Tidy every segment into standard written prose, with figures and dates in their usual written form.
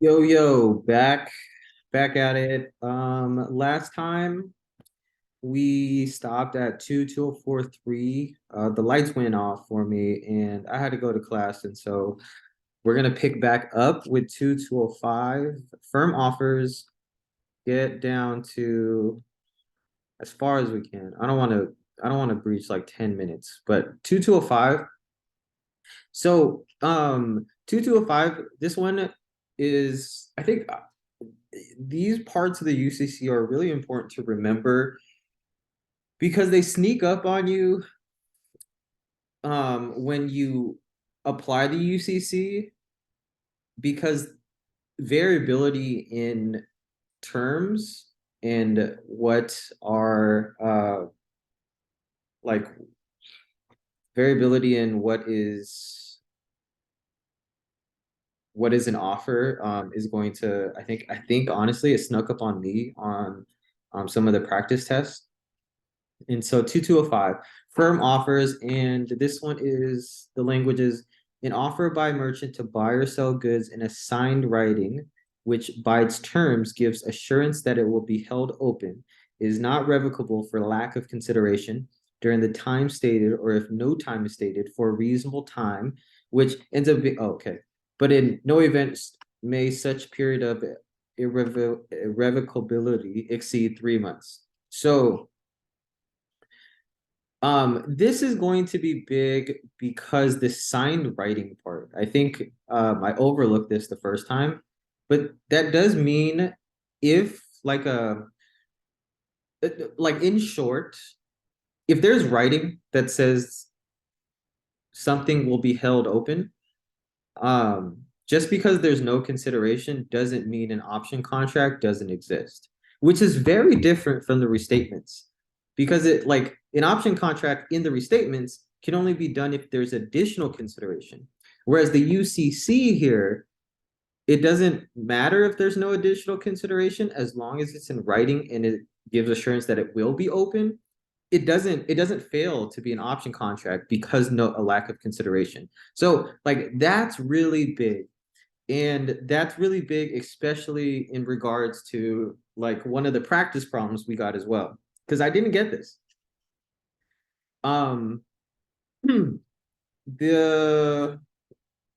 Yo, back at it. Last time we stopped at 22043. The lights went off for me and I had to go to class. And so we're gonna pick back up with 2205. Firm offers get down to as far as we can. I don't want to breach like 10 minutes, but 2205. So 2205, this one is I think these parts of the UCC are really important to remember because they sneak up on you when you apply the UCC because variability in terms and what are like variability in what is an offer is going to I think honestly it snuck up on me on some of the practice tests. And so 2205, firm offers, and this one is the language is an offer by merchant to buy or sell goods in a signed writing, which by its terms gives assurance that it will be held open, is not revocable for lack of consideration during the time stated, or if no time is stated, for a reasonable time, which ends up being okay. But in no event may such period of irrevocability exceed 3 months. So this is going to be big because the signed writing part. I think I overlooked this the first time, but that does mean if like in short, if there's writing that says something will be held open, just because there's no consideration doesn't mean an option contract doesn't exist, which is very different from the restatements because it like an option contract in the restatements can only be done if there's additional consideration. Whereas the UCC here, it doesn't matter if there's no additional consideration as long as it's in writing and it gives assurance that it will be open. It doesn't fail to be an option contract because no a lack of consideration. So like that's really big. And that's really big, especially in regards to like one of the practice problems we got as well. Because I didn't get this. Um, the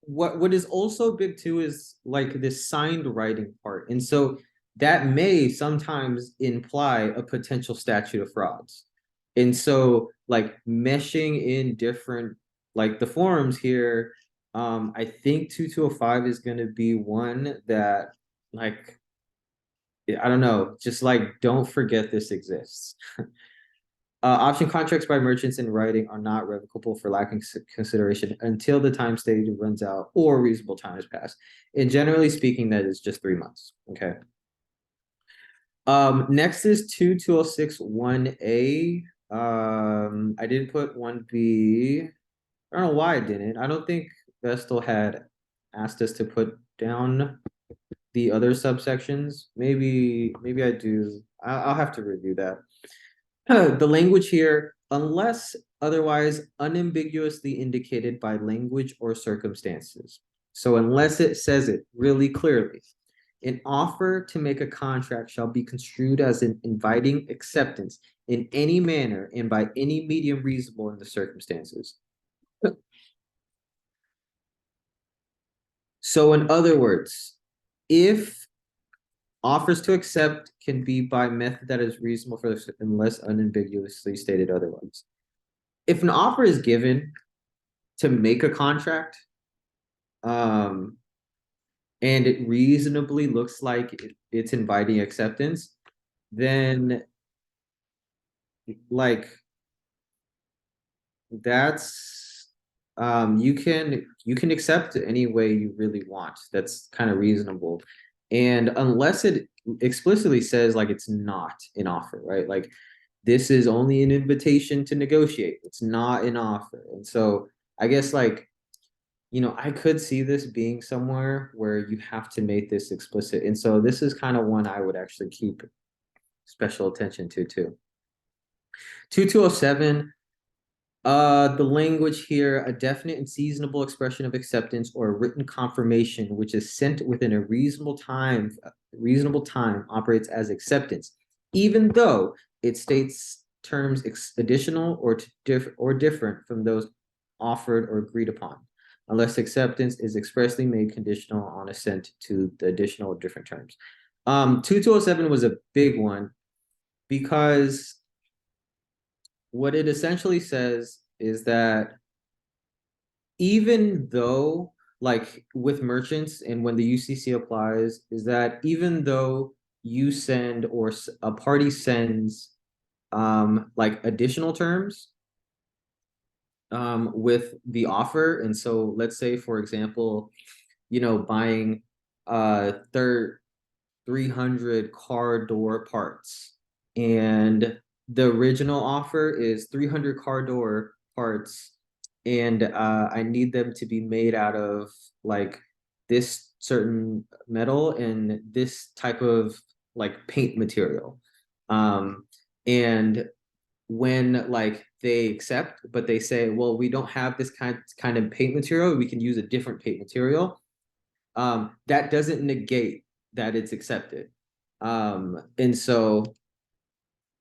what is also big too is like this signed writing part. And so that may sometimes imply a potential statute of frauds. And so like meshing in different like the forms here, I think 2205 is gonna be one that like I don't know, just like don't forget this exists. Option contracts by merchants in writing are not revocable for lacking consideration until the time stated runs out or reasonable time has passed. And generally speaking, that is just 3 months. Okay. Next is 2206 1A. I didn't put 1B. I don't know why I didn't. I don't think Vestal had asked us to put down the other subsections. Maybe I do. I'll have to review that. The language here, unless otherwise unambiguously indicated by language or circumstances. So unless it says it really clearly, an offer to make a contract shall be construed as an inviting acceptance in any manner and by any medium reasonable in the circumstances. So in other words, if offers to accept can be by method that is reasonable for this unless unambiguously stated otherwise. If an offer is given to make a contract, um, and it reasonably looks like it's inviting acceptance, then like that's you can accept it any way you really want. That's kind of reasonable. And unless it explicitly says like it's not an offer, right? Like this is only an invitation to negotiate. It's not an offer. And so I guess like, I could see this being somewhere where you have to make this explicit. And so this is kind of one I would actually keep special attention to too. 2207, The language here, a definite and seasonable expression of acceptance or a written confirmation, which is sent within a reasonable time operates as acceptance, even though it states terms additional or different from those offered or agreed upon, unless acceptance is expressly made conditional on assent to the additional or different terms. 2207 was a big one because what it essentially says is that even though, like with merchants and when the UCC applies, is that even though you send or a party sends like additional terms with the offer, and so let's say for example, buying third 300 car door parts, and the original offer is 300 car door parts, and I need them to be made out of like this certain metal and this type of like paint material. And when like they accept, but they say, well, we don't have this kind of paint material, we can use a different paint material. That doesn't negate that it's accepted. And so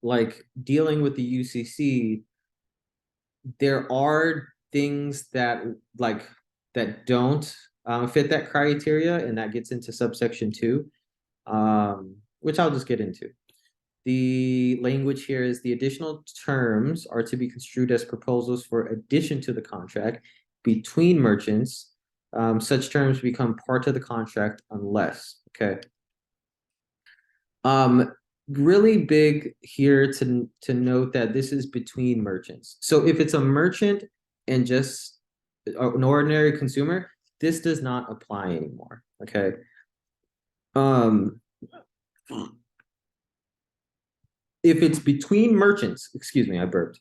like dealing with the UCC, there are things that like that don't fit that criteria, and that gets into subsection 2, which I'll just get into. The language here is the additional terms are to be construed as proposals for addition to the contract between merchants. Such terms become part of the contract unless, okay. Really big here to note that this is between merchants. So if it's a merchant and just an ordinary consumer, this does not apply anymore, okay. Um, if it's between merchants, excuse me, I burped.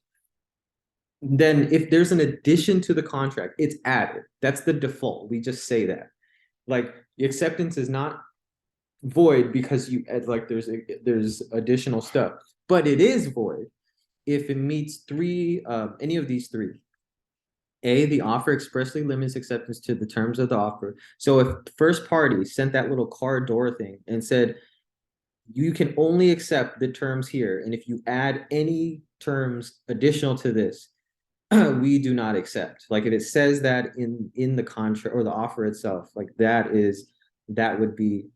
Then if there's an addition to the contract, it's added. That's the default. We just say that. Like the acceptance is not void because you add like there's additional stuff, but it is void if it meets any of these three. A, the offer expressly limits acceptance to the terms of the offer. So if first party sent that little car door thing and said, you can only accept the terms here, and if you add any terms additional to this, we do not accept. Like if it says that in the contract or the offer itself, like that would be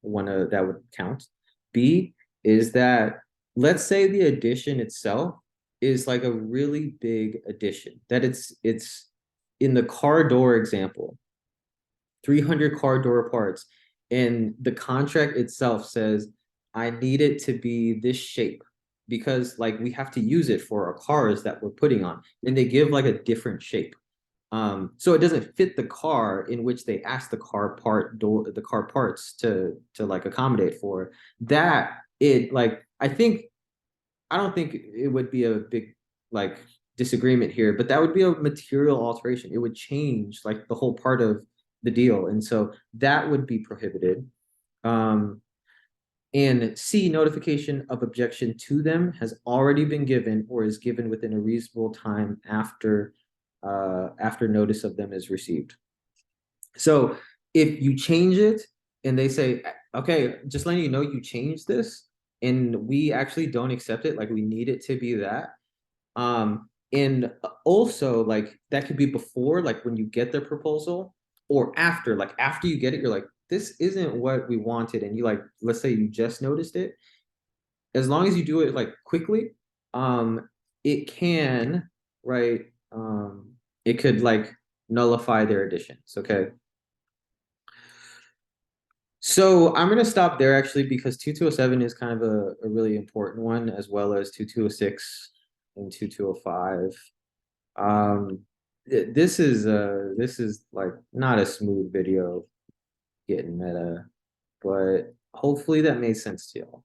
one of that would count. B is that let's say the addition itself is like a really big addition, that it's in the car door example, 300 car door parts, and the contract itself says I need it to be this shape because like we have to use it for our cars that we're putting on, and they give like a different shape. So it doesn't fit the car in which they ask the car parts to like accommodate for. That it like I don't think it would be a big like disagreement here, but that would be a material alteration. It would change like the whole part of the deal, and so that would be prohibited. Um, and C, notification of objection to them has already been given or is given within a reasonable time after notice of them is received. So if you change it and they say, okay, just letting you know you changed this and we actually don't accept it, like we need it to be that. And also like that could be before, like when you get the proposal, or after, like after you get it, you're like, this isn't what we wanted. And you like, let's say you just noticed it. As long as you do it like quickly, it can, right? It could like nullify their additions. Okay. So I'm gonna stop there actually because 2207 is kind of a really important one, as well as 2206 and 2205. This is like not a smooth video getting meta, but hopefully that made sense to y'all.